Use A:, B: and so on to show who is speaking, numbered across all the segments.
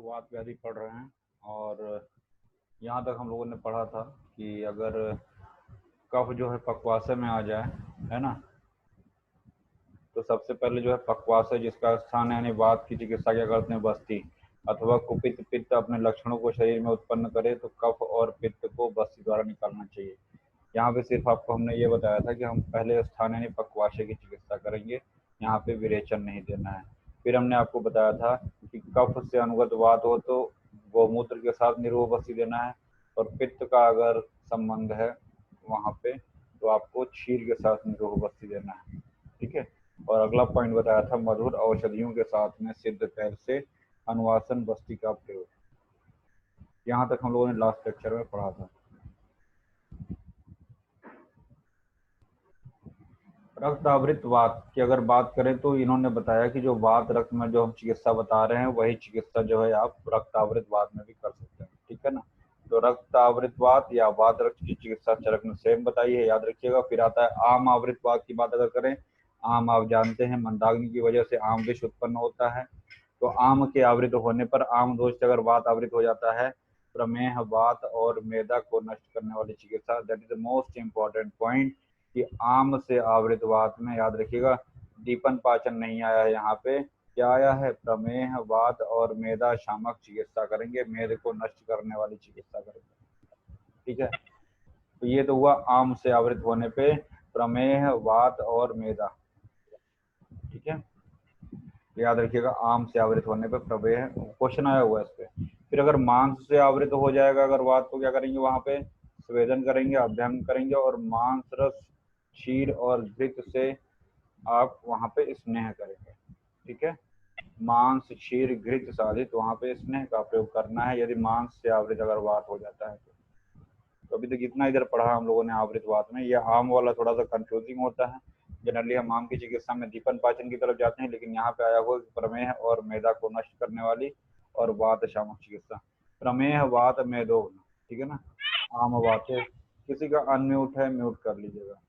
A: वात व्याधि पढ़ रहे हैं और यहाँ तक हम लोगों ने पढ़ा था कि अगर कफ जो है पक्वाशय में आ जाए, है ना, तो सबसे पहले जो है पक्वाशय जिसका स्थान है यानी वात की चिकित्सा क्या करते हैं, बस्ती अथवा कुपित पित्त अपने लक्षणों को शरीर में उत्पन्न करे तो कफ और पित्त को बस्ती द्वारा निकालना चाहिए। यहाँ पे सिर्फ आपको हमने ये बताया था कि हम पहले स्थान यानी पक्वाशय की चिकित्सा करेंगे, यहाँ पे विरेचन नहीं देना है। फिर हमने आपको बताया था कि कफ से अनुगत वात हो तो गौमूत्र के साथ निरोह बस्ती देना है, और पित्त का अगर संबंध है वहाँ पे तो आपको क्षीर के साथ निरोह बस्ती देना है। ठीक है। और अगला पॉइंट बताया था मधुर औषधियों के साथ में सिद्ध तैल से अनुवासन बस्ती का प्रयोग। यहाँ तक हम लोगों ने लास्ट लेक्चर में पढ़ा था। रक्त आवृत वात की अगर बात करें तो इन्होंने बताया कि जो वात रक्त में जो हम चिकित्सा बता रहे हैं वही चिकित्सा जो है आप रक्त आवृत वात में भी कर सकते हैं। ठीक है ना। तो रक्त आवृत वात या वात रक्त की चिकित्सा चरक ने सेम बताई है, याद रखिएगा। फिर आता है आम आवृत वात की बात अगर करें, आम आप जानते हैं मंदाग्नि की वजह से आम विष उत्पन्न होता है, तो आम के आवृत होने पर आम दोष से अगर वात आवृत हो जाता है, प्रमेह वात और मेदा को नष्ट करने वाली चिकित्सा, that is the most important point कि आम से आवृत वात में याद रखिएगा दीपन पाचन नहीं आया है, यहाँ पे क्या आया है, प्रमेह वात और मेदा शामक चिकित्सा करेंगे, मेद को नष्ट करने वाली चिकित्सा करेंगे। ठीक है। तो ये तो हुआ आम से आवृत होने पे प्रमेह वात और मेदा। ठीक है, याद रखिएगा आम से आवृत होने पे प्रमेह, क्वेश्चन आया हुआ है इस पे। फिर अगर मांस से आवृत हो जाएगा अगर वात, तो क्या करेंगे, वहां पे स्वेदन करेंगे, अभ्यंग करेंगे और मांस रस क्षीर और घृत से आप वहां पे स्नेह करेंगे। ठीक है, मांस क्षीर घृत साधित वहां पे स्नेह का प्रयोग करना है यदि मांस से आवृत अगर वात हो जाता है तो अभी तक जितना इधर पढ़ा हम लोगों ने आवृत वात में, यह आम वाला थोड़ा सा कंफ्यूजिंग होता है। जनरली हम आम की चिकित्सा में दीपन पाचन की तरफ जाते हैं, लेकिन यहाँ पे आया हुआ प्रमेह और मेदा को नष्ट करने वाली और वात शामक चिकित्सा, प्रमेह वात मेदो। ठीक है ना, आम वाते। किसी का अनम्यूट है, म्यूट कर लीजिएगा।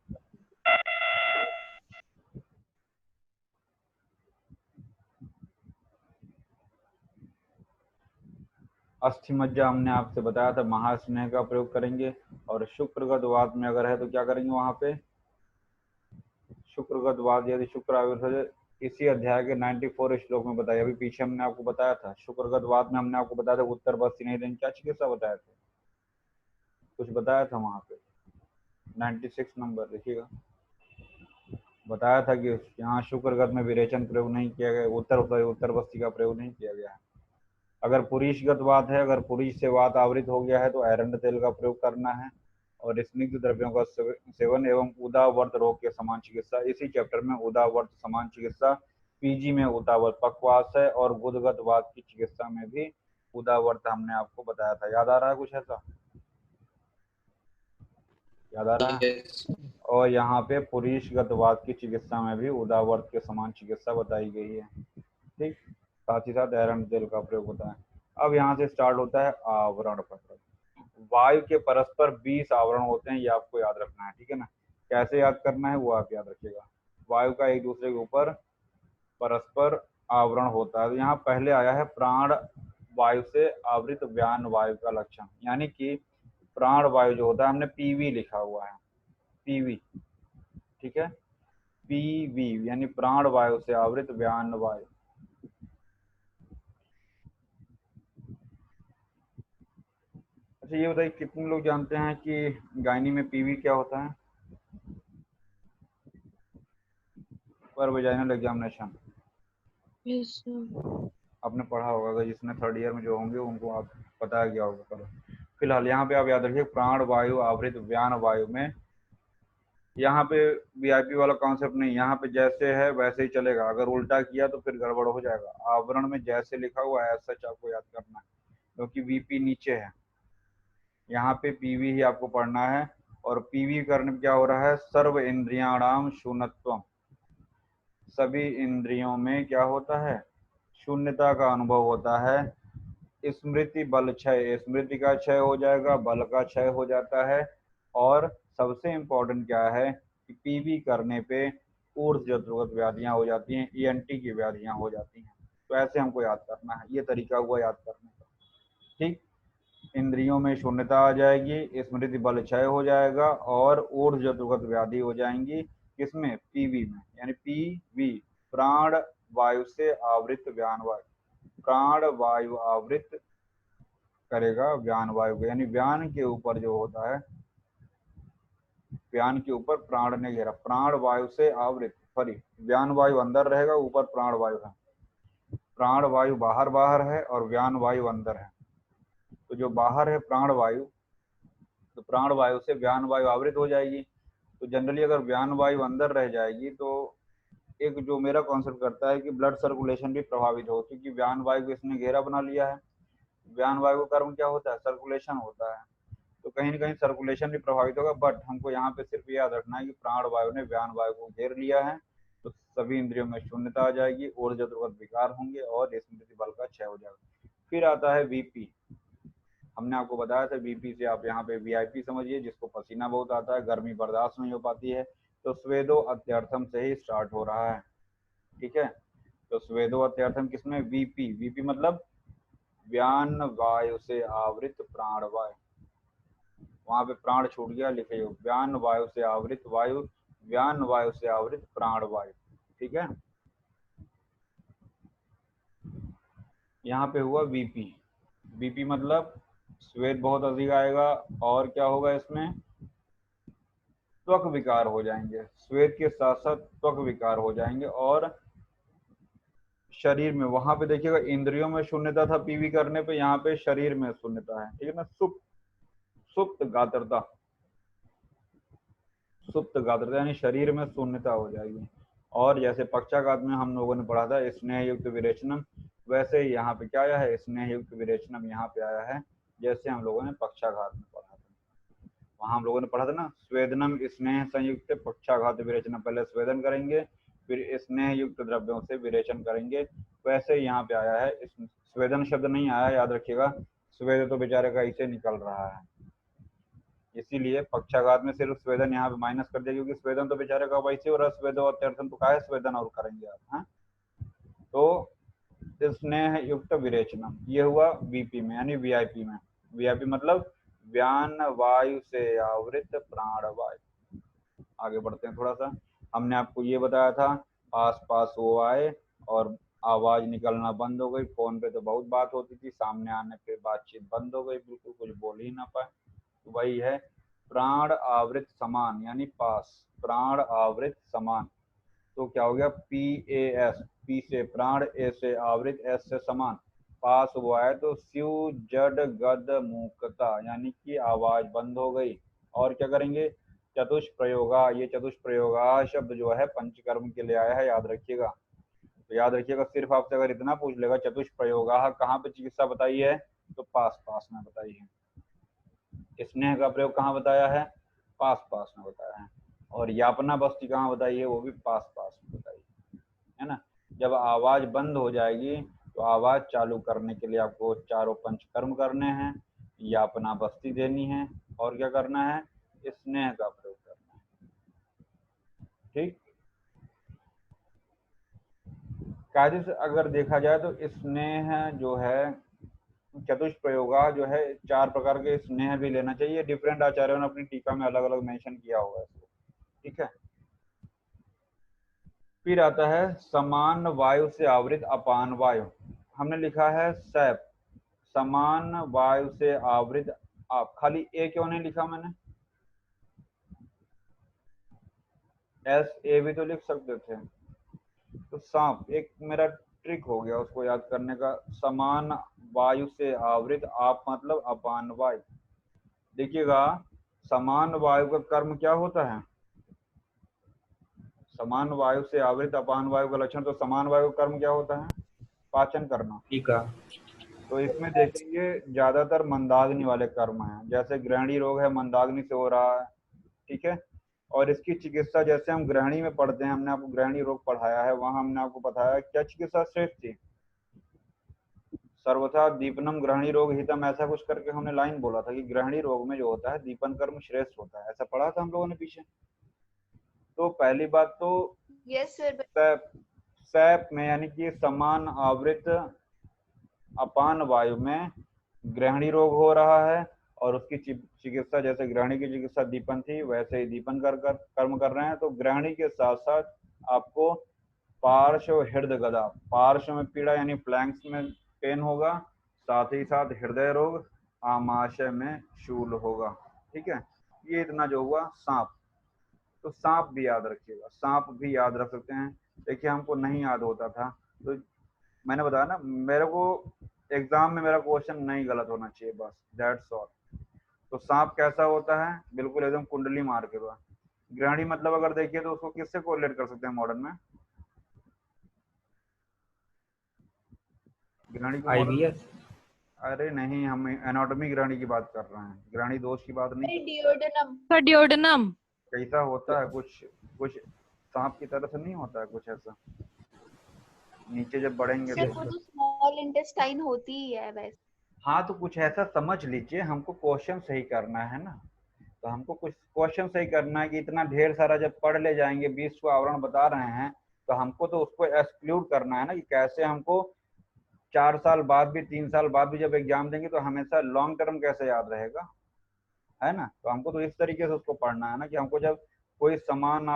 A: अस्थि मज्जा हमने आपसे बताया था महास्नेह का प्रयोग करेंगे, और शुक्रगत वात में अगर है तो क्या करेंगे, वहां पे शुक्रगत वात यदि शुक्र आविर्भाव इसी अध्याय के 94 श्लोक में बताया, अभी पीछे हमने आपको बताया था शुक्रगत वात में हमने आपको बताया था उत्तर बस्ती नहीं देंगे, क्या चिकित्सा बताया था, कुछ बताया था वहां पे 96 नंबर देखिएगा, बताया था कि यहाँ शुक्रगत में विरेचन प्रयोग नहीं किया गया, उत्तर बस्ती का प्रयोग नहीं किया गया है। अगर पुरीशगत वात है, अगर पुरीश से वात आवृत हो गया है तो एरंड तेल का प्रयोग करना है, और स्निग्ध द्रव्यों का सेवन एवं उदावर्त रोग के समान चिकित्सा, इसी चैप्टर में उदावर्त समान चिकित्सा, पीजी में उदावर्त पक्वाशय और गुदगत वात की चिकित्सा में भी उदावर्त हमने आपको बताया था। याद आ रहा है कुछ ऐसा, याद आ रहा है? और यहाँ पे पुरीशगत वात की चिकित्सा में भी उदावर्त के समान चिकित्सा बताई गई है। ठीक, साथ ही साथ एरंड तेल का प्रयोग होता है। अब यहाँ से स्टार्ट होता है आवरण पत्र। वायु के परस्पर 20 आवरण होते हैं, ये आपको याद रखना है। ठीक है ना, कैसे याद करना है वो आप याद रखिएगा। वायु का एक दूसरे के ऊपर परस्पर आवरण होता है। तो यहाँ पहले आया है प्राण वायु से आवृत व्यान वायु का लक्षण, यानी कि प्राण वायु जो होता है, हमने पीवी लिखा हुआ है, पीवी। ठीक है, पीवी यानी प्राण वायु से आवृत व्यान वायु। अच्छा ये बताइए कितने लोग जानते हैं कि गायनी में पीवी क्या होता है, पर वेजाइनल एग्जामिनेशन आपने पढ़ा होगा, अगर जिसने थर्ड ईयर में जो होंगे उनको आप बताया गया होगा कल। फिलहाल यहाँ पे आप याद रखिए प्राण वायु आवृत व्यान वायु में, यहाँ पे वीआईपी वाला कॉन्सेप्ट नहीं, यहाँ पे जैसे है वैसे ही चलेगा, अगर उल्टा किया तो फिर गड़बड़ हो जाएगा। आवरण में जैसे लिखा हुआ है सच आपको याद करना है, क्योंकि वीपी नीचे है, यहाँ पे पीवी ही आपको पढ़ना है। और पीवी करने में क्या हो रहा है, सर्व इंद्रियाणाम शून्यत्वम, सभी इंद्रियों में क्या होता है, शून्यता का अनुभव होता है। स्मृति बल क्षय, स्मृति का क्षय हो जाएगा, बल का क्षय हो जाता है। और सबसे इम्पोर्टेंट क्या है कि पीवी करने पे ऊर्ध्व जत्रुगत व्याधियां हो जाती हैं, ईएनटी की व्याधियां हो जाती हैं। तो ऐसे हमको याद करना है, ये तरीका हुआ याद करने का। ठीक, इंद्रियों में शून्यता आ जाएगी, स्मृति बल क्षय हो जाएगा और ऊर्ध्व जतुगत व्याधि हो जाएंगी। किसमें? पीवी में, यानी पीवी प्राण वायु से आवृत व्यान वायु, प्राण वायु आवृत करेगा व्यान वायु को, यानी व्यान के ऊपर जो होता है, व्यान के ऊपर प्राण ने घेरा, प्राण वायु से आवृत, सॉरी व्यान वायु अंदर रहेगा, ऊपर प्राण वायु है, प्राण वायु बाहर बाहर है और व्यान वायु अंदर है। तो जो बाहर है प्राण वायु, तो प्राण वायु से व्यान वायु आवृत हो जाएगी। तो जनरली अगर व्यान वायु अंदर रह जाएगी तो एक जो मेरा कॉन्सेप्ट करता है कि ब्लड सर्कुलेशन भी प्रभावित हो, क्योंकि व्यान वायु को इसने घेरा बना लिया है। व्यान वायु का कर्म क्या होता है? सर्कुलेशन होता है। तो कहीं ना कहीं सर्कुलेशन भी प्रभावित होगा, बट हमको यहाँ पे सिर्फ याद रखना है कि प्राण वायु ने व्यान वायु को घेर लिया है, तो सभी इंद्रियों में शून्यता आ जाएगी, ऊर्जा जतुगत विकार होंगे और स्मृति बल का क्षय हो जाएगा। फिर आता है वीपी। हमने आपको बताया था बीपी से आप यहाँ पे वीआईपी समझिए, जिसको पसीना बहुत आता है, गर्मी बर्दाश्त नहीं हो पाती है, तो स्वेदो अत्यर्थम से ही स्टार्ट हो रहा है। ठीक है, तो स्वेदो अत्यर्थम किसमें? वीपी। वीपी मतलब व्यान वायु से आवृत प्राण वायु, वहां पे प्राण छूट गया, लिखे हो व्यान वायु से आवृत वायु, व्यान वायु से आवृत प्राण वायु। ठीक है, यहाँ पे हुआ वीपी। वीपी मतलब स्वेद बहुत अधिक आएगा और क्या होगा इसमें? त्वक विकार हो जाएंगे, स्वेद के साथ साथ त्वक विकार हो जाएंगे। और शरीर में, वहां पे देखिएगा इंद्रियों में शून्यता था पीवी करने पे, यहाँ पे शरीर में शून्यता है। ठीक है ना, सुप्त, सुप्त गात्रता, सुप्त गात्रता यानी शरीर में शून्यता हो जाएगी। और जैसे पक्षाघात में हम लोगों ने पढ़ा था स्नेह युक्त विरेचनम, वैसे ही यहाँ पे क्या आया है? स्नेह युक्त विरेचनम यहाँ पे आया है, जैसे हम लोगों ने पक्षाघात में पढ़ा था। वहां हम लोगों ने पढ़ा था ना, स्वेदनम स्नेह संयुक्त पक्षाघात विरेचन, पहले स्वेदन करेंगे फिर स्नेह युक्त द्रव्यों से विरेचन करेंगे। वैसे यहाँ पे आया है, स्वेदन शब्द नहीं आया, याद रखिएगा, स्वेद तो बेचारे का इसे निकल रहा है, इसीलिए पक्षाघात में सिर्फ स्वेदन यहाँ पे माइनस कर दिया, क्योंकि स्वेदन तो बेचारे का वैसे हो रहा है, स्वेदो अत्यर्थम, तो काहे स्वेदन और करेंगे आप, हाँ? तो स्नेह युक्त विरेचनम ये हुआ वीपी में, यानी वीआईपी में। वीआईपी मतलब व्यान वायु से आवृत प्राण वायु। आगे बढ़ते हैं थोड़ा सा। हमने आपको ये बताया था, आस पास वो आए और आवाज निकलना बंद हो गई, फोन पे तो बहुत बात होती थी, सामने आने पे बातचीत बंद हो गई, बिल्कुल कुछ बोल ही ना पाए। तो वही है प्राण आवृत समान, यानी पास, प्राण आवृत समान। तो क्या हो गया? पी ए एस, पी से प्राण, ए से आवृत, एस से समान, पास हुआ है तो स्यु जड गद मूकता, यानी कि आवाज बंद हो गई। और क्या करेंगे? चतुष्प्रयोगा, ये चतुष्प्रयोगा शब्द जो है पंचकर्म के लिए आया है, याद रखिएगा। तो याद रखिएगा, सिर्फ आपसे अगर इतना पूछ लेगा चतुष्प्रयोगा कहाँ पे चिकित्सा बताई है, तो पास पास में बताई है। स्नेह का प्रयोग कहाँ बताया है? पास पास में बताया है। और यापना बस्ती कहाँ बताई है? वो भी पास पास में बताई है ना। जब आवाज बंद हो जाएगी तो आवाज चालू करने के लिए आपको चारों पंचकर्म करने हैं, यापना बस्ती देनी है और क्या करना है? स्नेह का प्रयोग करना है। ठीक, कायदे से अगर देखा जाए तो स्नेह जो है, चतुष्प्रयोगा जो है, 4 प्रकार के स्नेह भी लेना चाहिए, डिफरेंट आचार्यों ने अपनी टीका में अलग अलग मेंशन किया होगा इसको। ठीक है, फिर आता है समान वायु से आवृत अपान वायु। हमने लिखा है सैप, समान वायु से आवृत आप, खाली ए क्यों नहीं लिखा मैंने? एस ए भी तो लिख सकते थे। तो सांप एक मेरा ट्रिक हो गया उसको याद करने का, समान वायु से आवृत आप मतलब अपान वायु। देखिएगा, समान वायु का कर्म क्या होता है? समान वायु से आवृत अपान वायु का लक्षण, तो समान वायु का कर्म क्या होता है? पाचन करना।
B: ठीक है।
A: तो इसमें देखेंगे ज्यादातर मंदाग्नि वाले कर्म हैं, जैसे ग्रहणी रोग है मंदाग्नि से हो रहा है। ठीक है, और इसकी चिकित्सा जैसे हम ग्रहणी में पढ़ते हैं, हमने आपको ग्रहणी रोग पढ़ाया है, वहां हमने आपको बताया क्या चिकित्सा श्रेष्ठ थी? सर्वथा दीपनम ग्रहणी रोग हितम, ऐसा कुछ करके हमने लाइन बोला था कि ग्रहणी रोग में जो होता है दीपन कर्म श्रेष्ठ होता है, ऐसा पढ़ा था हम लोगों ने पीछे। तो पहली बात तो
C: यस सर।
A: सैप में यानी कि समान आवृत अपान वायु में ग्रहणी रोग हो रहा है और उसकी चिकित्सा, जैसे ग्रहणी की चिकित्सा दीपन थी वैसे ही दीपन कर्म कर रहे हैं। तो ग्रहणी के साथ साथ आपको पार्श्व हृदय गदा, पार्श्व में पीड़ा यानी फ्लैंक्स में पेन होगा, साथ ही साथ हृदय रोग, आमाशय में शूल होगा। ठीक है, ये इतना जो हुआ सांप। तो सांप भी याद रखिएगा, सांप भी याद रख सकते हैं। देखिए हमको नहीं याद होता था, तो मैंने बताया ना, मेरे को एग्जाम में मेरा क्वेश्चन नहीं गलत होना चाहिए, बस दैट्स ऑल। तो सांप कैसा होता है, बिल्कुल एकदम कुंडली मार के हुआ। ग्रहणी मतलब अगर देखिए तो उसको किससे कोरिलेट कर सकते हैं मॉडर्न में, ग्रहणी को मॉडर्न।
B: आईवीएफ।
A: अरे नहीं, हम एनाटॉमी ग्रहणी की बात कर रहे हैं, ग्रहणी दोष की बात नहीं कर।
C: डिओडेनम।
D: डिओडेनम।
A: कैसा होता है, कुछ कुछ सांप की तरह से नहीं होता है कुछ ऐसा, नीचे जब बढ़ेंगे
C: सिर्फ
A: तो।
C: वो तो स्मॉल इंटेस्टाइन होती ही है वैसे।
A: हाँ तो कुछ ऐसा समझ लीजिए, हमको क्वेश्चन सही करना है ना, तो हमको कुछ क्वेश्चन सही करना है कि इतना ढेर सारा जब पढ़ ले जाएंगे, 20 को आवरण बता रहे हैं, तो हमको तो उसको एक्सक्लूड करना है ना, कि कैसे हमको 4 साल बाद भी 3 साल बाद भी जब एग्जाम देंगे तो हमेशा लॉन्ग टर्म कैसे याद रहेगा, है ना। तो हमको तो इस तरीके से उसको पढ़ना है ना, कि हमको जब कोई समान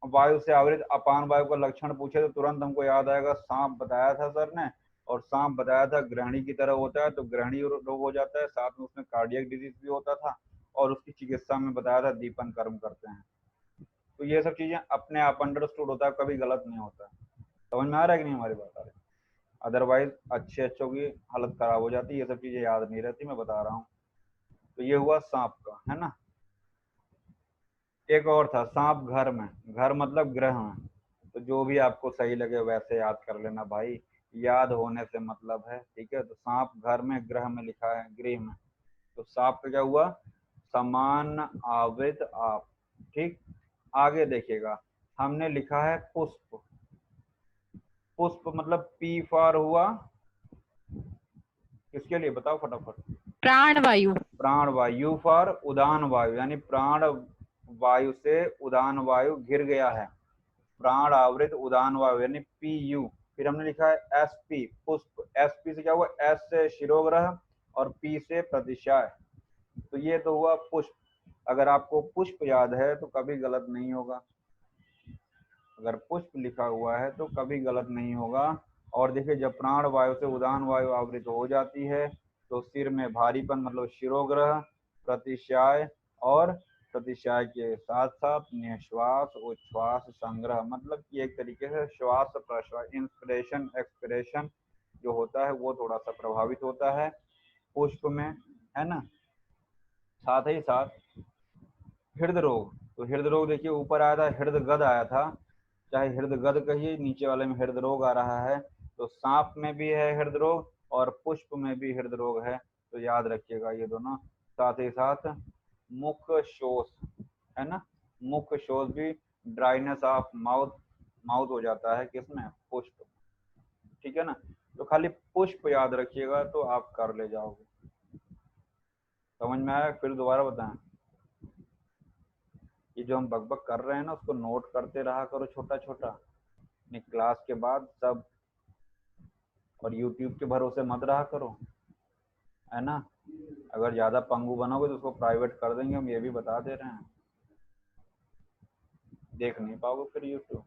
A: वायु से आवृत अपान वायु का लक्षण पूछे तो तुरंत हमको याद आएगा सांप बताया था सर ने, और सांप बताया था ग्रहणी की तरह होता है, तो ग्रहणी रोग हो जाता है, साथ में उसमें कार्डियक डिजीज भी होता था, और उसकी चिकित्सा में बताया था दीपन कर्म करते हैं। तो ये सब चीजें अपने आप अंडरस्टूड होता है, कभी गलत नहीं होता। समझ में आ रहा है कि नहीं हमारी बात आ रही, अदरवाइज अच्छे अच्छों की हालत खराब हो जाती है, ये सब चीजें याद नहीं रहती, मैं बता रहा हूँ। तो ये हुआ सांप का, है ना। एक और था सांप घर में, घर मतलब ग्रह में, तो जो भी आपको सही लगे वैसे याद कर लेना भाई, याद होने से मतलब है, ठीक है। तो सांप घर में, ग्रह में लिखा है, गृह में, तो सांप का क्या हुआ, समान आवृत आप। ठीक, आगे देखिएगा, हमने लिखा है पुष्प, पुष्प मतलब पी फॉर हुआ, किसके लिए बताओ फटाफट,
D: प्राणवायु।
A: प्राण वायु, यू फॉर उदान वायु, यानी प्राण वायु से उदान वायु घिर गया है, प्राण आवृत उदान वायु यानी पी यू। फिर हमने लिखा है एस पी, पुष्प, एस पी से क्या हुआ, एस से शिरोग्रह और पी से प्रतिशय, तो ये तो हुआ पुष्प। अगर आपको पुष्प याद है तो कभी गलत नहीं होगा, अगर पुष्प लिखा हुआ है तो कभी गलत नहीं होगा। और देखिए जब प्राण वायु से उदान वायु आवृत हो जाती है तो सिर में भारीपन मतलब शिरोग्रह, प्रतिशय, और प्रतिशय के साथ साथ निश्वास उच्छ्वास संग्रह, मतलब कि एक तरीके से श्वास प्रश्वास, इंस्पिरेशन एक्सपिरेशन जो होता है वो थोड़ा सा प्रभावित होता है पुष्प में, है ना। साथ ही साथ हृदय रोग, तो हृदय रोग देखिए ऊपर आया था हृदय गद आया था, चाहे हृदय गद कहिए, नीचे वाले में हृदय रोग आ रहा है, तो सांप में भी है हृदय रोग और पुष्प में भी हृदय रोग है, तो याद रखिएगा ये दोनों। साथ ही साथ मुख शोष, है ना, मुख शोष भी, ड्राइनेस ऑफ माउथ, माउथ हो जाता है किसमें, पुष्प, ठीक है ना। तो खाली पुष्प याद रखिएगा तो आप कर ले जाओगे। समझ में आया, फिर दोबारा बताएं, ये जो हम बकबक कर रहे हैं ना उसको नोट करते रहा करो छोटा छोटा, अपनी क्लास के बाद सब, और यूट्यूब के भरोसे मत रहा करो, है ना। अगर ज्यादा पंगु बनोगे तो उसको प्राइवेट कर देंगे, हम ये भी बता दे रहे हैं, देख नहीं पाओगे फिर यूट्यूब,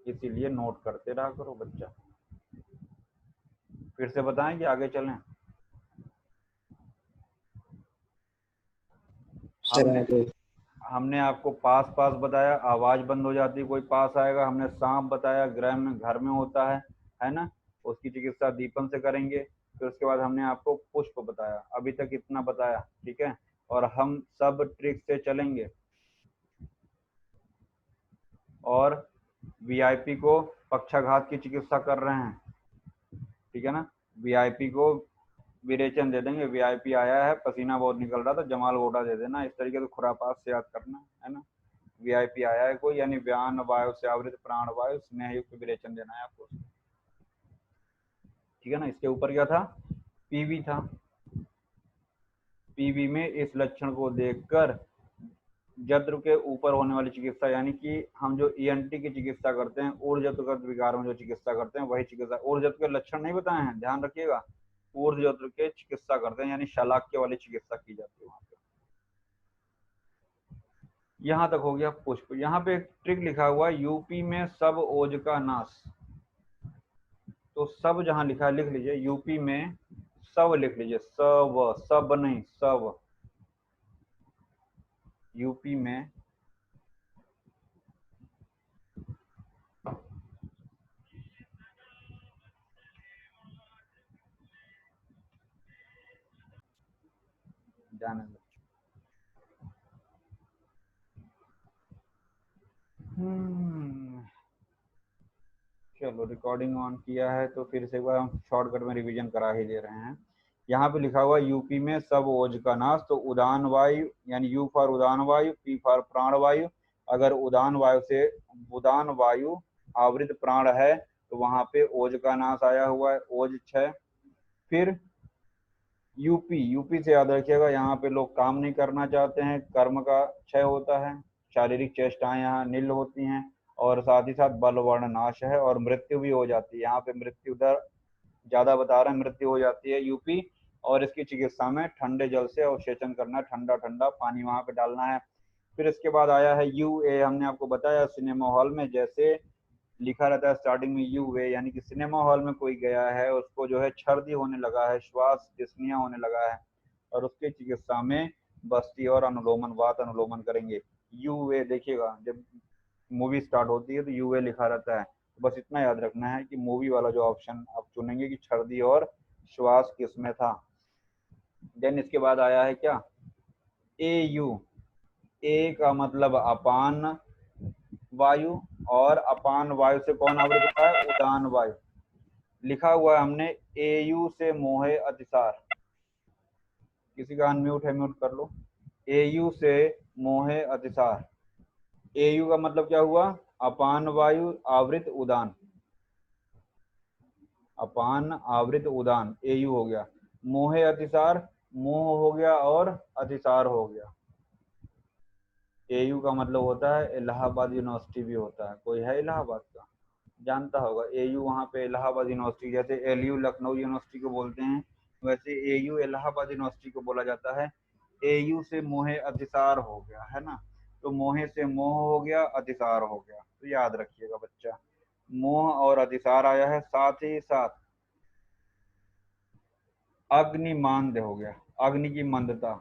A: इसीलिए नोट करते रहा करो बच्चा। फिर से बताएं कि आगे चलें। हमने आपको पास पास बताया, आवाज बंद हो जाती है कोई पास आएगा, हमने सांप बताया ग्रह में घर में होता है ना, उसकी चिकित्सा दीपन से करेंगे। फिर उसके बाद हमने आपको पुष्प बताया, अभी तक इतना बताया, ठीक है। और हम सब ट्रिक से चलेंगे, और वीआईपी को पक्षाघात की चिकित्सा कर रहे हैं, ठीक है ना। वीआईपी को विरेचन दे देंगे, वीआईपी आया है पसीना बहुत निकल रहा था, जमाल घोटा दे देना, इस तरीके से खुरापात से याद करना, है ना। वीआईपी आया है कोई, यानी व्यान वायु से आवृत प्राण वायु स्नेह युक्त विरेचन देना है आपको, ठीक है ना। इसके ऊपर क्या था, पीवी था, पीवी में इस लक्षण को देखकर जत्र के ऊपर होने वाली चिकित्सा, यानी कि हम जो ईएनटी की चिकित्सा करते हैं, ऊर्जत्रगत विकार में जो चिकित्सा करते हैं वही चिकित्सा। ऊर्जत्र के लक्षण नहीं बताए हैं, ध्यान रखिएगा। ऊर्जत्र के चिकित्सा करते हैं, यानी शलाक्य वाली चिकित्सा की जाती है वहां पे। यहाँ तक हो गया पुष्प। यहाँ पे एक ट्रिक लिखा हुआ है, यूपी में सब ओज का नाश। तो सब जहां लिखा है लिख लीजिए, यूपी में सब लिख लीजिए, सब, सब नहीं, सब। यूपी में जाने दो। चलो रिकॉर्डिंग ऑन किया है तो फिर से एक बार हम शॉर्टकट में रिवीजन करा ही ले रहे हैं। यहाँ पे लिखा हुआ यूपी में सब ओज का नाश। तो उदान वायु, यानी यू फॉर उदान वायु, पी फॉर प्राण वायु। अगर उदान वायु से उदान वायु आवृत प्राण है तो वहां पे ओज का नाश आया हुआ है, ओज 6। फिर यूपी, यूपी से याद रखिएगा, यहाँ पे लोग काम नहीं करना चाहते हैं, कर्म का क्षय होता है, शारीरिक चेष्टाएं यहाँ नील होती हैं, और साथ ही साथ बल वर्ण नाश है और मृत्यु भी हो जाती है। यहाँ पे मृत्यु दर ज्यादा बता रहे हैं, मृत्यु हो जाती है यूपी। और इसकी चिकित्सा में ठंडे जल से अवशेचन करना है, ठंडा ठंडा पानी वहां पे डालना है। फिर इसके बाद आया है यूए, हमने आपको बताया सिनेमा हॉल में जैसे लिखा रहता है स्टार्टिंग में यूए, यानी कि सिनेमा हॉल में कोई गया है, उसको जो है छर्दी होने लगा है, श्वास डिस्निया होने लगा है, और उसके चिकित्सा में बस्ती और अनुलोमन वात अनुलोमन करेंगे। यूए देखिएगा, जब मूवी स्टार्ट होती है तो यूए लिखा रहता है। तो बस इतना याद रखना है कि मूवी वाला जो ऑप्शन आप चुनेंगे कि छर्दी और श्वास किसमें था। देन इसके बाद आया है क्या, ए यू। ए का मतलब अपान वायु, और अपान वायु से कौन आवृत होता है, उदान वायु। लिखा हुआ है हमने एयू से मोहे अतिसार। किसी का अनम्यूट है, म्यूट कर लो। एयू से मोहे अतिसार। एयू का मतलब क्या हुआ, अपान वायु आवृत उदान, अपान आवृत उदान, एयू हो गया। मोहे अतिसार, मोह हो गया और अतिसार हो गया। एयू का मतलब होता है इलाहाबाद यूनिवर्सिटी भी होता है, कोई है इलाहाबाद का, जानता होगा। एयू वहाँ पे इलाहाबाद यूनिवर्सिटी, जैसे एलयू लखनऊ यूनिवर्सिटी को बोलते हैं, वैसे एयू इलाहाबाद यूनिवर्सिटी को बोला जाता है। एयू से मोहे अतिसार हो गया है ना, तो मोहे से मोह हो गया, अतिसार हो गया, तो याद रखिएगा बच्चा, मोह और अतिसार आया है। साथ ही साथ अग्निमांद हो गया, अग्नि की मंदता,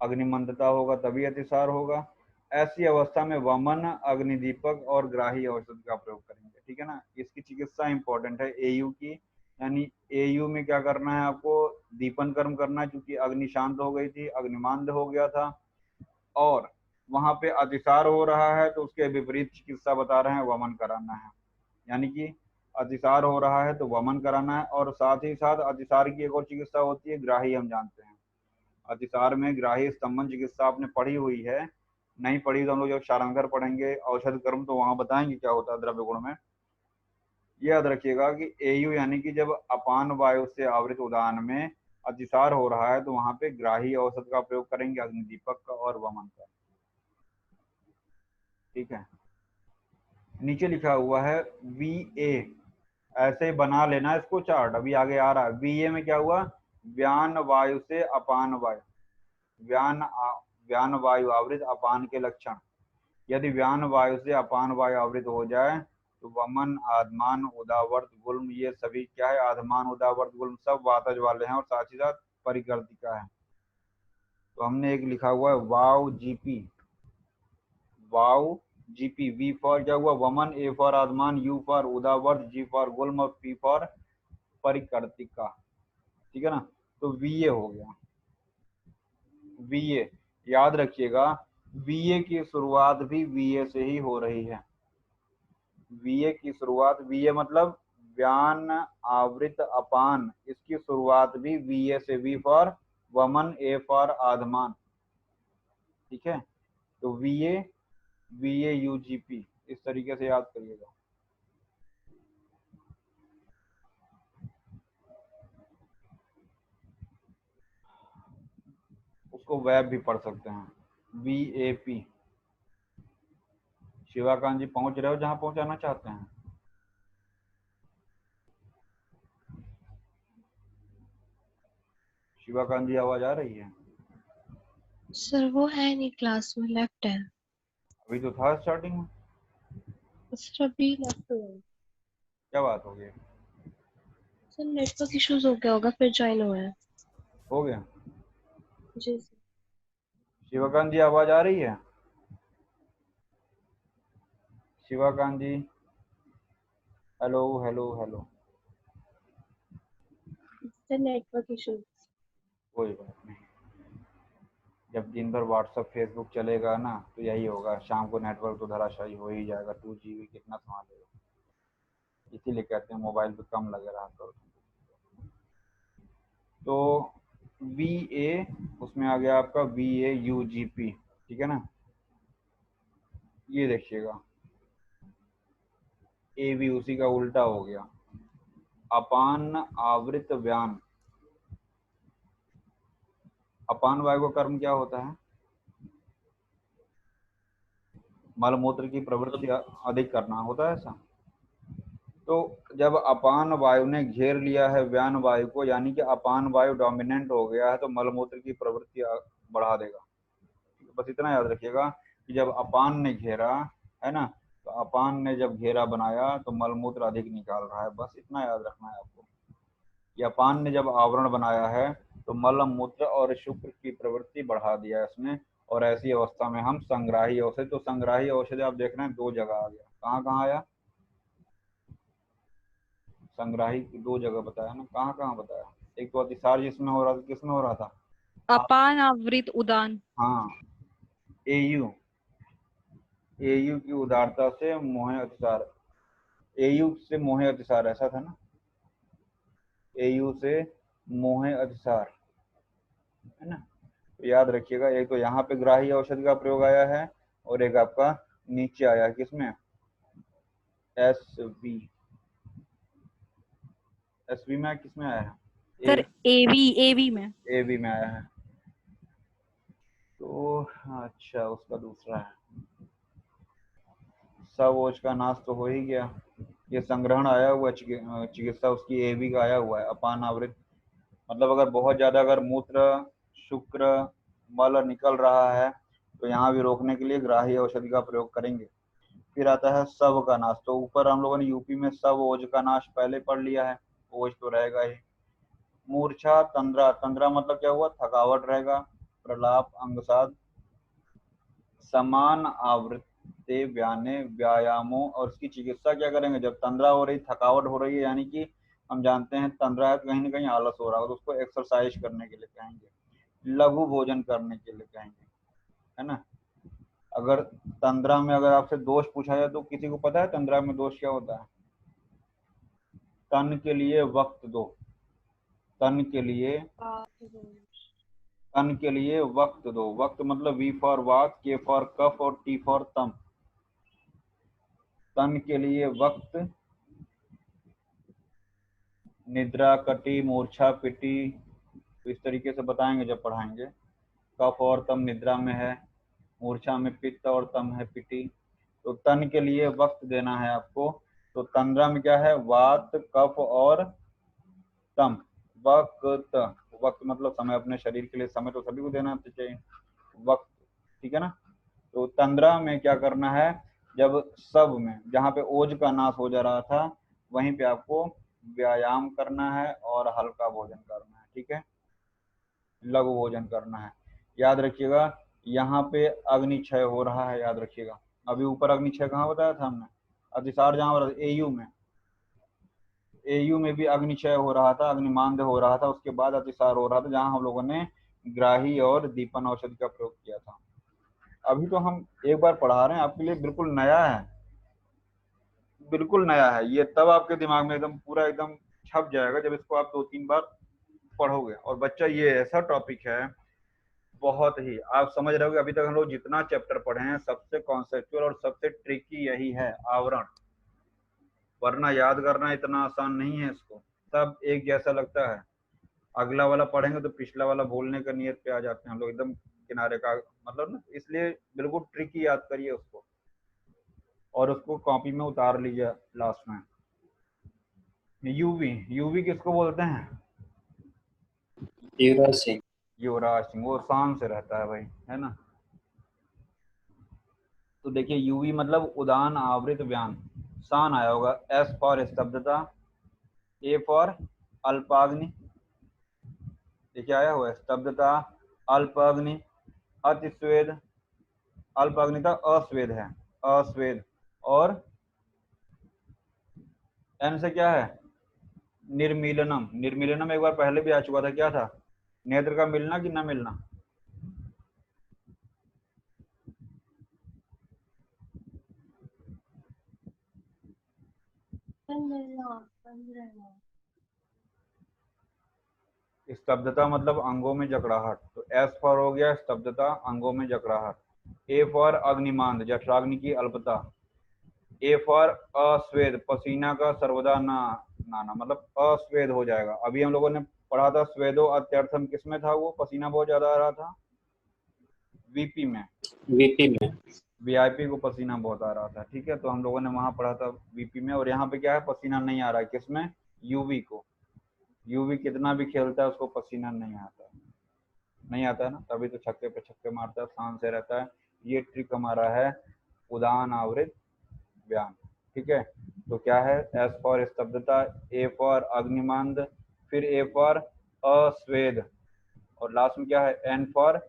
A: अग्निमंदता होगा तभी अतिसार होगा। ऐसी अवस्था में वमन, अग्निदीपक और ग्राही औषध का प्रयोग करेंगे, ठीक है ना। इसकी चिकित्सा इंपॉर्टेंट है एयू की, यानी एयू में क्या करना है आपको, दीपन कर्म करना है, क्योंकि अग्नि शांत हो गई थी, अग्निमांद हो गया था, और वहां पे अतिसार हो रहा है, तो उसके विपरीत चिकित्सा बता रहे हैं, वमन कराना है। यानी कि अतिसार हो रहा है तो वमन कराना है, और साथ ही साथ अतिसार की एक और चिकित्सा होती है ग्राही, हम जानते हैं। अतिसार में ग्राही स्तंभन चिकित्सा आपने पढ़ी हुई है, नहीं पढ़ी तो हम लोग जब शारंगर पढ़ेंगे औषध कर्म तो वहां बताएंगे क्या होता है द्रव्य गुण में। ये याद रखिएगा कि एयू यानी कि जब अपान वायु से आवृत उदान में अतिसार हो रहा है तो वहां पे ग्राही औषध का प्रयोग करेंगे, अग्निदीपक का और वमन का, ठीक है। नीचे लिखा हुआ है वी ए, ऐसे बना लेना इसको चार्ट, अभी आगे आ रहा है। वी ए में क्या हुआ, व्यान वायु से अपान वायु, व्यान वायु आवृत अपान के लक्षण। यदि व्यान वायु से अपान वायु आवृत हो जाए तो वमन, आधमान, उदावर्त, गुल्म, ये सभी क्या है, आधमान, उदावर्त, गुल्म सब वातज वाले हैं, और साथ ही साथ परिकर्तिका है। तो हमने एक लिखा हुआ है वाव जीपी, वाव जीपी। वी फॉर क्या हुआ, वमन, ए फॉर आधमान, यू फॉर उदावर्त, जी फॉर गुल्म और पी फॉर परिकर्तिका, ठीक है ना। तो वी ए हो गया, वीए याद रखिएगा, वीए की शुरुआत भी वीए से ही हो रही है। वीए की शुरुआत, वीए मतलब व्यान आवृत अपान, इसकी शुरुआत भी वीए से, वी फॉर वमन, ए फॉर आधमान, ठीक है। तो वीए, वीए यूजीपी, इस तरीके से याद करिएगा। उसको वेब भी पढ़ सकते हैं, VAP। शिवाकांत जी पहुंच रहे हो जहां पहुंचाना चाहते हैं? शिवाकांत जी आवाज आ रही है?
B: सर वो है नहीं, क्लास में लेफ्ट है।
A: अभी तो था स्टार्टिंग में।
B: सर अभी लेफ्ट हुआ है।
A: क्या बात हो गई?
B: सर नेटवर्क इश्यूज हो गया होगा, फिर ज्वाइन हुआ है।
A: हो गया।
B: जी सर।
A: शिवाकांत जी आवाज आ रही है? Shivakant ji, hello hello hello.
B: Sir network issues.
A: कोई बात नहीं, जब दिन भर व्हाट्सएप फेसबुक चलेगा ना तो यही होगा, शाम को नेटवर्क तो धराशायी हो ही जाएगा। 2 GB कितना संभालेगा, इसीलिए कहते हैं मोबाइल पे कम लगे रहा करो। तो VA उसमें आ गया आपका VAUGP, ठीक है ना। ये देखिएगा AB उसी का उल्टा हो गया, अपान आवृत व्यान। अपान वायु का कर्म क्या होता है? मलमूत्र की प्रवृत्ति अधिक करना होता है ऐसा। तो जब अपान वायु ने घेर लिया है व्यान वायु को, यानी कि अपान वायु डोमिनेंट हो गया है, तो मलमूत्र की प्रवृत्ति बढ़ा देगा। बस इतना याद रखिएगा कि जब अपान ने घेरा है ना, तो अपान ने जब घेरा बनाया तो मलमूत्र अधिक निकाल रहा है। बस इतना याद रखना है आपको। या अपान ने जब आवरण बनाया है तो मल मूत्र और शुक्र की प्रवृत्ति बढ़ा दिया है इसमें। और ऐसी अवस्था में हम संग्राही औषधि, तो संग्राही औषधि आप देख रहे हैं 2 जगह आ गया। कहाँ कहाँ आया? संग्राही की 2 जगह बताया ना। कहाँ कहाँ बताया? एक तो अतिसार जिसमें हो रहा था, किसमें हो रहा था?
D: अपान आवृत उदान।
A: हाँ, AU। AU की उदारता से मोहे अतिसार। AU से मोहे अतिसार, ऐसा था ना। AU से मोहे अतिसार, है ना। तो याद रखिएगा, एक तो यहाँ पे ग्राही औषधि का प्रयोग आया है और एक आपका नीचे आया है किसमें? SV। SV में किसमें आया है?
D: सर एवी में।
A: AB में आया है। तो अच्छा, उसका दूसरा है। सब ओज का नाश तो हो ही गया। ये संग्रहण आया हुआ चिकित्सा उसकी AB का आया हुआ है, अपान आवृत। मतलब अगर बहुत ज्यादा अगर मूत्र शुक्र मल निकल रहा है तो यहाँ भी रोकने के लिए ग्राही औषधि का प्रयोग करेंगे। फिर आता है सब का नाश। तो ऊपर हम लोगों ने यूपी में सब ओज का नाश पहले पढ़ लिया है, ओज तो रहेगा ही। मूर्छा तंद्रा, तंद्रा मतलब क्या हुआ? थकावट रहेगा। प्रलाप अंगसाद समान आवृत्ते व्याने व्यायामों, और उसकी चिकित्सा क्या करेंगे? जब तंद्रा हो रही, थकावट हो रही है, यानी कि हम जानते हैं तंद्रा है तो कहीं ना कहीं आलस हो रहा है, तो उसको एक्सरसाइज करने के लिए कहेंगे, लघु भोजन करने के लिए कहेंगे, है ना। अगर तंद्रा में अगर आपसे दोष पूछा जाए तो किसी को पता है तंद्रा में दोष क्या होता है? तन के लिए वक्त दो। तन के लिए, तन के लिए वक्त दो। वक्त मतलब V फॉर वात, K फॉर कफ और T फॉर तम। तन के लिए वक्त, निद्रा कटी मूर्छा पिटी, तो इस तरीके से बताएंगे जब पढ़ाएंगे। कफ और तम निद्रा में है, मूर्छा में पित्त और तम है पिटी। तो तन के लिए वक्त देना है आपको। तो तंद्रा में क्या है? वात कफ और तम। वक्त, वक्त मतलब समय, अपने शरीर के लिए समय तो सभी को देना चाहिए, वक्त, ठीक है ना। तो तंद्रा में क्या करना है? जब सब में जहाँ पे ओज का नाश हो जा रहा था वहीं पे आपको व्यायाम करना है और हल्का भोजन करना है, ठीक है, लघु भोजन करना है। याद रखिएगा यहाँ पे अग्निक्षय हो रहा है, याद रखिएगा। अभी ऊपर अग्निक्षय कहाँ बताया था हमने? अतिसार जहाँ हो रहा था AU में, AU में भी अग्निक्षय हो रहा था, अग्निमांद हो रहा था, उसके बाद अतिसार हो रहा था, जहाँ हम लोगों ने ग्राही और दीपन औषधि का प्रयोग किया था। अभी तो हम एक बार पढ़ा रहे हैं आपके लिए, बिल्कुल नया है, बिल्कुल नया है ये। तब आपके दिमाग में एकदम पूरा एकदम छप जाएगा जब इसको आप 2-3 बार पढ़ोगे। और बच्चा ये ऐसा टॉपिक है, बहुत ही आप समझ रहे होगे। अभी तक हम लोग जितना चैप्टर पढ़े हैं सबसे कॉन्सेप्चुअल और सबसे ट्रिकी यही है, आवरण। वरना याद करना इतना आसान नहीं है इसको, सब एक जैसा लगता है। अगला वाला पढ़ेंगे तो पिछला वाला भूलने का नियत पे आ जाते हैं हम लोग, एकदम किनारे का मतलब ना, इसलिए बिल्कुल ट्रिकी याद करिए उसको और उसको कॉपी में उतार लीजिए लास्ट में। यूवी, यूवी किसको बोलते हैं?
E: युवराज सिंह।
A: युवराज सिंह, वो शान से रहता है भाई, है ना। तो देखिए यूवी मतलब उदान आवृत व्यान, शान आया होगा। एस फॉर स्तब्धता, ए फॉर अल्पाग्नि, देखिए आया हुआ है स्तब्धता, अल्पाग्नि, अतिस्वेद, अल्पाग्निता अस्वेद है, अस्वेद, और एन से क्या है? निर्मीलनम, निर्मीलनम एक बार पहले भी आ चुका था, क्या था? नेत्र का मिलना कि न मिलना। स्तब्धता मतलब अंगों में जकड़ाहट, तो एस फॉर हो गया स्तब्धता, अंगों में जकड़ाहट। ए फॉर अग्निमांद, जठराग्नि की अल्पता। ए फॉर अस्वेद, पसीना का सर्वदा ना नाना, मतलब अस्वेद हो जाएगा। अभी हम लोगों ने पढ़ा था स्वेदो अत्यर्थम, किसमें था वो? पसीना बहुत ज्यादा आ रहा था, वीपी में,
E: वीपी में।
A: वीआईपी को पसीना बहुत आ रहा था, ठीक है। तो हम लोगों ने वहां पढ़ा था वीपी में, और यहाँ पे क्या है? पसीना नहीं आ रहा है, किसमें? यूवी को। यूवी कितना भी खेलता है उसको पसीना नहीं आता, नहीं आता है ना, तभी तो छक्के पे छक्के मारता है, शान से रहता है। ये ट्रिक हमारा है उदान आवृत व्यान, ठीक है। तो क्या है? एस फॉर स्तब्धता, ए फॉर अग्निमांद, फिर ए फॉर अस्वेद, और लास्ट में क्या है? एन फॉर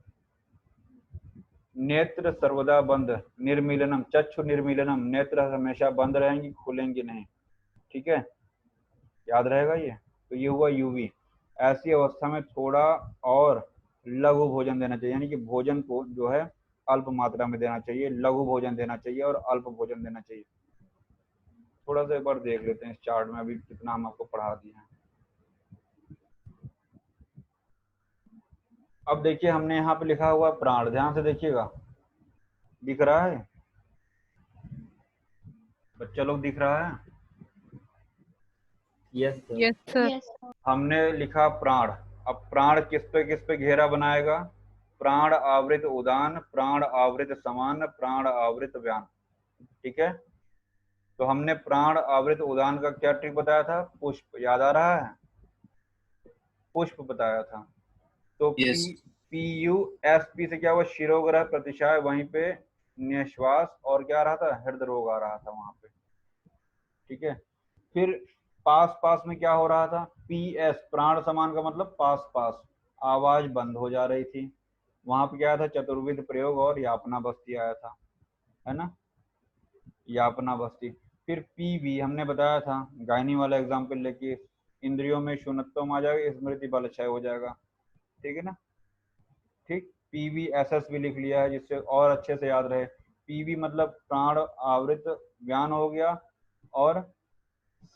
A: नेत्र सर्वदा बंद, निर्मीलनम, चक्षु निर्मीलनम, नेत्र हमेशा बंद रहेंगी, खुलेंगी नहीं, ठीक है। याद रहेगा ये। तो ये हुआ यूवी। ऐसी अवस्था में थोड़ा और लघु भोजन देना चाहिए, यानी कि भोजन को जो है अल्प मात्रा में देना चाहिए, लघु भोजन देना चाहिए और अल्प भोजन देना चाहिए। थोड़ा सा एक बार देख लेते हैं इस चार्ट में अभी कितना हम आपको पढ़ा दिए हैं। अब देखिए हमने यहाँ पे लिखा हुआ प्राण, ध्यान से देखिएगा, दिख रहा है बच्चा लोग? दिख रहा है?
E: Yes sir.
D: Yes sir.
C: Yes
A: हमने लिखा प्राण। अब प्राण किस पे घेरा बनाएगा? प्राण आवृत उदान, प्राण आवृत समान, प्राण आवृत व्यान, ठीक है। तो हमने प्राण आवृत उदान का क्या ट्रिक बताया था? पुष्प, याद आ रहा है? पुष्प बताया था। तो
E: yes.
A: P U S P से क्या हुआ? शिरोग्रह प्रतिशाय, वहीं पे निश्वास, और क्या आ रहा था? हृदय रोग आ रहा था वहां पे, ठीक है। फिर पास पास में क्या हो रहा था? पी एस, प्राण समान का मतलब पास पास, आवाज बंद हो जा रही थी। वहां पे क्या आया था? चतुर्विध प्रयोग और यापना बस्ती आया था, है ना, यापना बस्ती। फिर पी भी हमने बताया था, गायनी वाला एग्जाम्पल लेके, इंद्रियों में शून्यत्व आ जाएगा, स्मृति बल क्षय हो जाएगा, ठीक है ना। ठीक, पी वी एस एस भी लिख लिया है जिससे और अच्छे से याद रहे। पी वी मतलब प्राण आवृत ज्ञान हो गया, और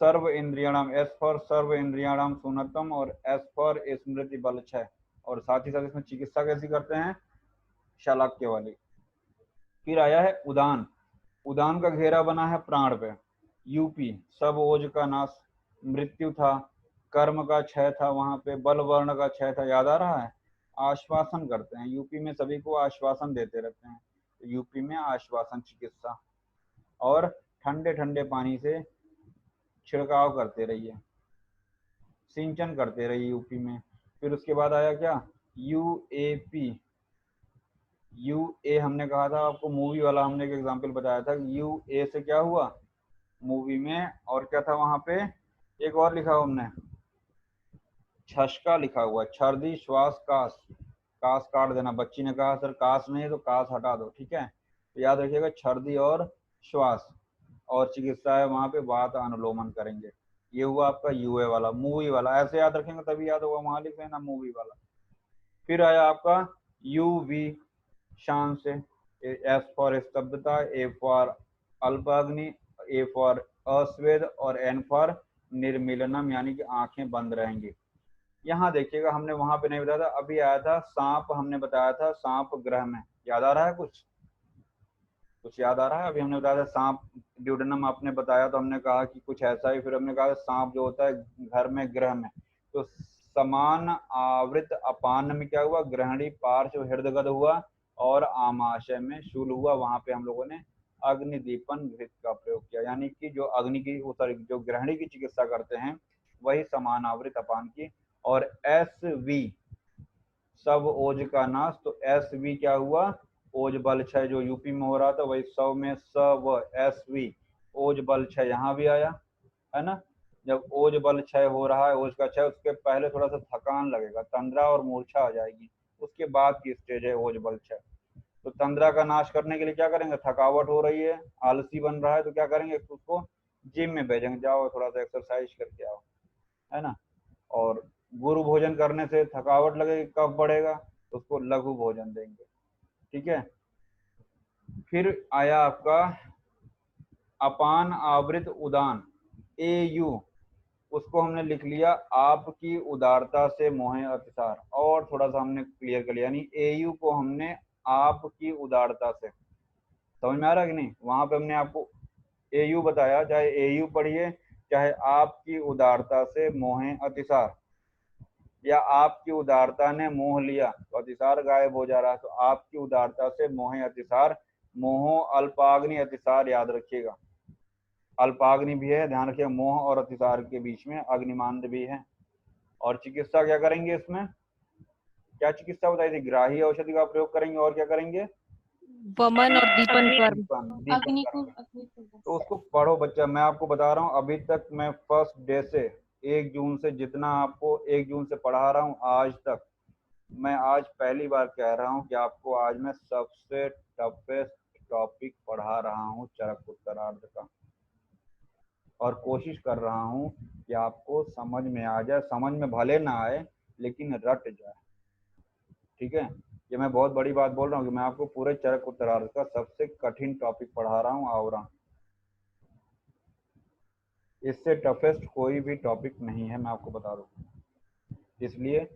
A: सर्व इंद्रियाणाम, एस फॉर सर्व इंद्रियाणाम शून्यतम, और एस फॉर स्मृति बल क्षय। और साथ ही साथ इसमें चिकित्सा कैसी करते हैं? शालाक्य वाली। फिर आया है उदान। उदान का घेरा बना है प्राण पे। यूपी, सब ओज का नाश, मृत्यु था, कर्म का क्षय था, वहां पे बल वर्ण का क्षय था, याद आ रहा है। आश्वासन करते हैं यूपी में, सभी को आश्वासन देते रहते हैं, तो यूपी में आश्वासन चिकित्सा। और ठंडे ठंडे पानी से छिड़काव करते रहिए, सिंचन करते रहिए यूपी में। फिर उसके बाद आया क्या? यूएपी। यूए हमने कहा था आपको, मूवी वाला हमने एक एग्जांपल बताया था। यूए से क्या हुआ? मूवी में, और क्या था वहां पे? एक और लिखा हमने, छशका लिखा हुआ, छर्दी श्वास कास, कास काट देना। बच्ची ने कहा सर कास नहीं है तो कास हटा दो, ठीक है। तो याद रखिएगा छर्दी और श्वास, और चिकित्सा है वहां पे वात अनुलोमन करेंगे। ये हुआ आपका यूए वाला। मूवी वाला ऐसे याद रखेंगे तभी याद होगा, वहां लिख लेना मूवी वाला। फिर आया आपका यूवी, शान से, एस फॉर स्तब्धता, ए फॉर अल्पाग्नि, ए फॉर अस्वेद, और एन फॉर निर्मीलनम, यानी कि आंखें बंद रहेंगी। यहाँ देखिएगा हमने वहां पे नहीं बताया था, अभी आया था सांप, हमने बताया था सांप ग्रह में, याद आ रहा है कुछ? कुछ याद आ रहा है? अभी हमने बताया था सांप ड्यूडेनम, आपने बताया तो हमने कहा कि कुछ ऐसा ही, फिर हमने कहा सांप जो होता है घर में, ग्रह में। तो समान आवृत अपान में क्या हुआ, ग्रहणी पार्श्व हृदगत हुआ और आमाशय में शूल हुआ। वहां पे हम लोगों ने अग्निदीपन घृत का प्रयोग किया, यानी कि जो अग्नि की सॉरी जो ग्रहणी की चिकित्सा करते हैं वही समान आवृत अपान की। और एस वी सब ओज का नाश, तो एस वी क्या हुआ, ओज बल क्षय जो यूपी में हो रहा था वही सब में स व एस वी ओज बल क्षय यहाँ भी आया है ना। जब ओज बल क्षय हो रहा है, ओज का क्षय, उसके पहले थोड़ा सा थकान लगेगा, तंद्रा और मूर्छा आ जाएगी, उसके बाद की स्टेज है ओज बल क्षय। तो तंद्रा का नाश करने के लिए क्या करेंगे, थकावट हो रही है, आलसी बन रहा है, तो क्या करेंगे, उसको जिम में भेजेंगे, जाओ थोड़ा सा एक्सरसाइज करके आओ, है ना। और गुरु भोजन करने से थकावट लगेगी, कफ बढ़ेगा, तो उसको लघु भोजन देंगे, ठीक है। फिर आया आपका अपान आवृत उदान, AU, उसको हमने लिख लिया आपकी उदारता से मोहे अतिसार, और थोड़ा सा हमने क्लियर कर लिया, यानी AU को हमने आपकी उदारता से, समझ में आ रहा है कि नहीं। वहां पे हमने आपको AU बताया, चाहे AU पढ़िए चाहे आपकी उदारता से मोहे अतिसार, या आपकी उदारता ने मोह लिया तो अतिसार गायब हो जा रहा है, तो आपकी उदारता से मोहे अतिसार, मोहो अल्पाग्नि अतिसार याद रखिएगा, अल्पाग्नि भी है, ध्यान रखिएगा, मोह और अतिसार के बीच में अग्निमांद भी है। और चिकित्सा क्या करेंगे, इसमें क्या चिकित्सा बताई थी, ग्राही औषधि का प्रयोग करेंगे, और क्या करेंगे,
D: वमन और दीपन कर्म।
C: अग्नि को
A: तो उसको पढ़ो बच्चा, मैं आपको बता रहा हूँ, अभी तक मैं फर्स्ट डे से 1 जून से जितना आपको 1 जून से पढ़ा रहा हूँ आज तक, मैं आज पहली बार कह रहा हूँ कि आपको आज मैं सबसे टफेस्ट टॉपिक पढ़ा रहा हूँ चरक उत्तरार्ध का, और कोशिश कर रहा हूँ कि आपको समझ में आ जाए, समझ में भले ना आए लेकिन रट जाए, ठीक है। ये मैं बहुत बड़ी बात बोल रहा हूँ कि मैं आपको पूरे चरक उत्तरार्ध का सबसे कठिन टॉपिक पढ़ा रहा हूँ आवरण, इससे टफेस्ट कोई भी टॉपिक नहीं है, मैं आपको बता दूँ। इसलिए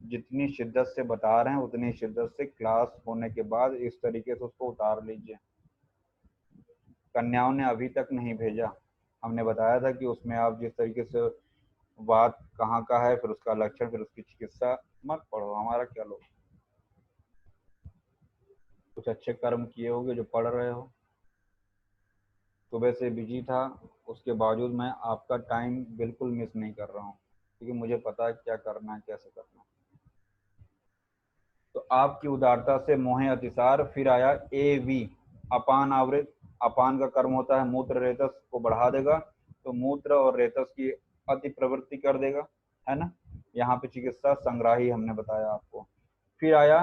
A: जितनी शिद्दत से बता रहे हैं उतनी शिद्दत से क्लास होने के बाद इस तरीके से उसको उतार लीजिए। कन्याओं ने अभी तक नहीं भेजा, हमने बताया था कि उसमें आप जिस तरीके से बात कहाँ का है, फिर उसका लक्षण, फिर उसकी चिकित्सा, मत पढ़ो, हमारा क्या लो। कुछ अच्छे कर्म किए होगे जो पढ़ रहे हो। सुबह से बिजी था, उसके बावजूद मैं आपका टाइम बिल्कुल मिस नहीं कर रहा हूँ, क्योंकि मुझे पता है क्या करना है, कैसे करना है। तो आपकी उदारता से मोहे अतिसार। फिर आया AV, अपान आवृत, अपान का कर्म होता है मूत्र रेतस को बढ़ा देगा, तो मूत्र और रेतस की अति प्रवृत्ति कर देगा, है ना। यहाँ पे चिकित्सा संग्राही हमने बताया आपको। फिर आया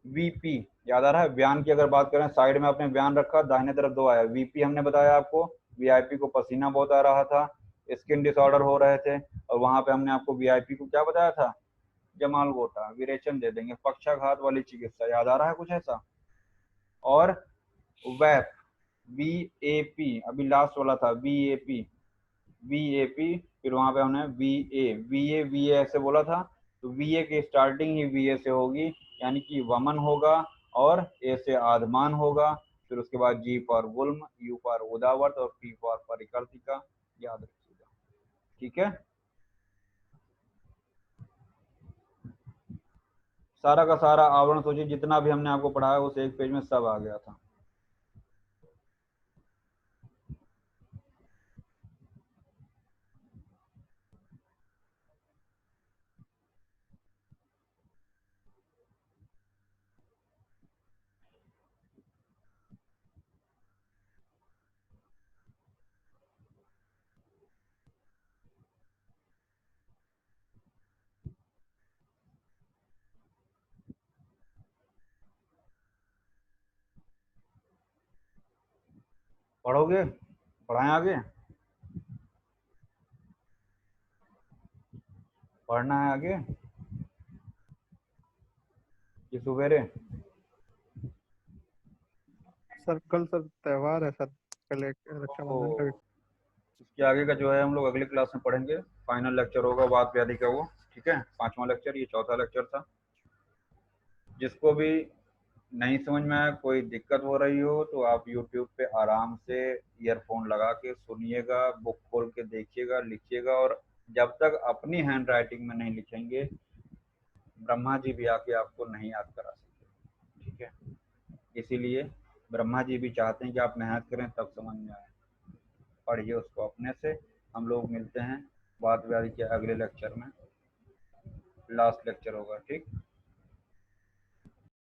A: VP, याद आ रहा है, व्यान की अगर बात करें, साइड में आपने व्यान रखा, दाहिने तरफ 2 आया, VP हमने बताया आपको, VIP को पसीना बहुत आ रहा था, स्किन डिसऑर्डर हो रहे थे, और वहां पे हमने आपको VIP को क्या बताया था, जमाल गोटा, विरेचन दे देंगे, पक्षाघात वाली चिकित्सा, याद आ रहा है कुछ ऐसा। और वैप, VAP, अभी लास्ट वाला था VAP, फिर वहां पे हमने VA ऐसे बोला था, तो VA की स्टार्टिंग ही VA से होगी, यानी कि वमन होगा, और A से आधमान होगा, फिर उसके बाद G फॉर गुल्म, U फॉर उदावर्त, और P फॉर परिकर्तिका, याद रखिएगा, ठीक है। सारा का सारा आवरण सोचिए, जितना भी हमने आपको पढ़ाया उस एक पेज में सब आ गया था। पढ़ोगे, पढ़ाएं आगे, पढ़ना है आगे कि सवेरे।
E: सर कल सर त्योहार है सर, कल एक रक्षाबंधन का भी।
A: इसके आगे का जो है हम लोग अगली क्लास में पढ़ेंगे, फाइनल लेक्चर होगा वात व्याधि का वो, ठीक है, 5वां लेक्चर, ये 4था लेक्चर था। जिसको भी नहीं समझ में आया, कोई दिक्कत हो रही हो, तो आप YouTube पे आराम से ईयरफोन लगा के सुनिएगा, बुक खोल के देखिएगा, लिखिएगा, और जब तक अपनी हैंड राइटिंग में नहीं लिखेंगे ब्रह्मा जी भी आके आपको नहीं याद करा सकते, ठीक है। इसीलिए ब्रह्मा जी भी चाहते हैं कि आप मेहनत करें तब समझ में आए, पढ़िए उसको अपने से। हम लोग मिलते हैं बात व्याधि के अगले लेक्चर में, लास्ट लेक्चर होगा, ठीक।